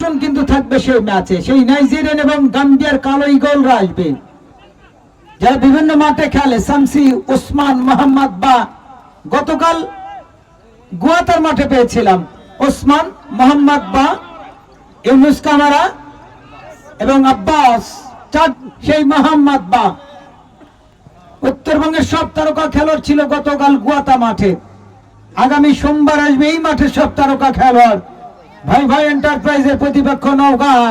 Action কিন্তু থাকবে সেই ম্যাচে। সেই নাইজেরিয়ান এবং গাম্বিয়ার কালো ইগলরা আসবে, যারা বিভিন্ন মাঠে খেলে। শামসি, ওসমান, মোহাম্মদ বা গতকাল গুয়াতার মাঠে পেয়েছিলাম ওসমান, মোহাম্মদ বা, ইউনুস কামারা এবং আব্বাস, সেই মোহাম্মদ বা। উত্তরবঙ্গের সব তারকা খেলোয়াড় ছিল গতকাল গুয়াতা মাঠে। আগামী সোমবার আসবে এই মাঠে সব তারকা খেলোয়াড়। ভাই ভাই এন্টারপ্রাইজের প্রতিপক্ষ নওগাঁ,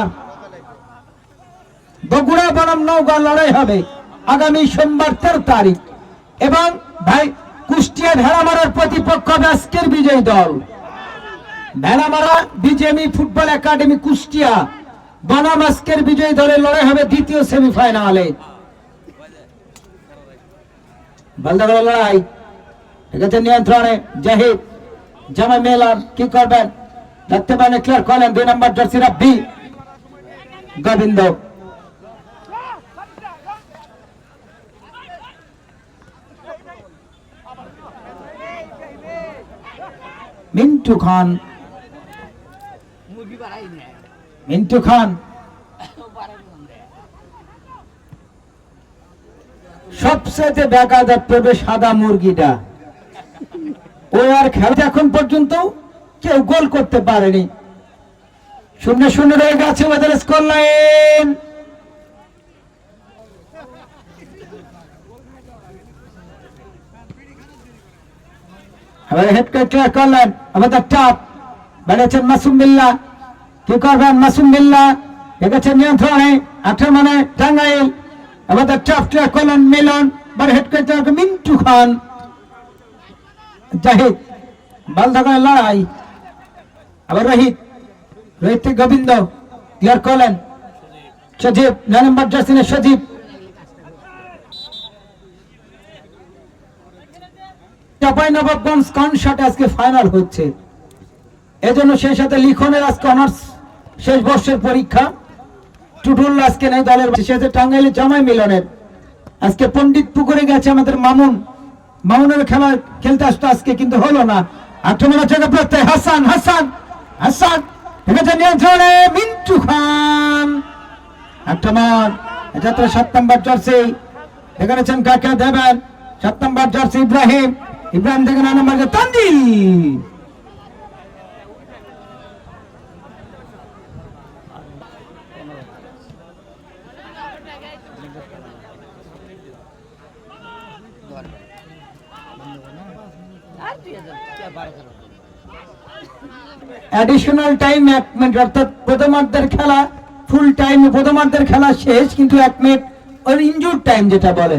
বগুড়া বনাম নওগাঁ লড়াই হবে আগামী সোমবার 13 তারিখ। এবং ভাই কুষ্টিয়া ভেড়ামারার প্রতিপক্ষ হবে আজকের বিজয়ী দল ভেড়ামারা বিজেএমই ফুটবল একাডেমি কুষ্টিয়া বনাম আজকের বিজয়ী দলের লড়াই হবে দ্বিতীয় সেমিফাইনালে। বালদাগড়া লড়াই, ঠিক আছে, নিয়ন্ত্রণে জাহিদ, জামাই মেলান কি করবেন দেখতে পান। ক্লিয়ার করলেন 2 নম্বর জার্সি রাব্বি গোবিন্দ। মিন্টু খান, মিন্টু খান সবচেয়ে বেকায়দার পড়বে সাদা মুরগিটা। ও আর খেলা এখন পর্যন্ত কেউ গোল করতে পারেনি। 0-0 রয়ে গেছে ওদের স্কোর লাইন। হেড ক্লিয়ার করলেন আমাদের টাপ বেড়েছেন মাসুম বিল্লাহ, কি করবেন মাসুম বিল্লাহ, দেখেছেন নিয়ন্ত্রণে আক্রমণে টাঙ্গাইল। আমাদের টাপ ক্লিয়ার করলেন মিলন, বড় হেড ক্লিয়ার মিন্টু খান। জাহিদ, বল ধরে লড়াই, আবার রোহিত, রোহিত থেকে গোবিন্দ ক্লিয়ার করলেন সজীব, 9 নম্বর জার্সি সজীব। চাঁপাইনবাবগঞ্জ কনসার্ট আজকে ফাইনাল হচ্ছে, এজন্য সেই সাথে লিখনের আজকে অনার্স শেষ বর্ষের পরীক্ষা। টুটুল আজকে নেই দলের, সাথে টাঙ্গাইলের জামাই মিলনের। আজকে পণ্ডিত পুকুরে গেছে আমাদের মামুন, মামুনের খেলা খেলতে আসতো আজকে কিন্তু হলো না। আক্রমণের জায়গা প্রত্যয় হাসান, হাসান, হাসান, ঠিক আছে, নিয়ন্ত্রণে মিন্টু খান। আক্রমণ যাত্রা 7 নম্বর জার্সি দেখেছেন কাকে দেবেন, 7 নম্বর জার্সি ইব্রাহিম, ইব্রাহিম থেকে 9 নম্বর তানজিল। অ্যাডিশনাল টাইম 1 মিনিট, অর্থাৎ প্রথমার্ধের খেলা ফুল টাইম, প্রথমার্ধের খেলা শেষ কিন্তু 1 মিনিট ওর ইনজুর টাইম যেটা বলে।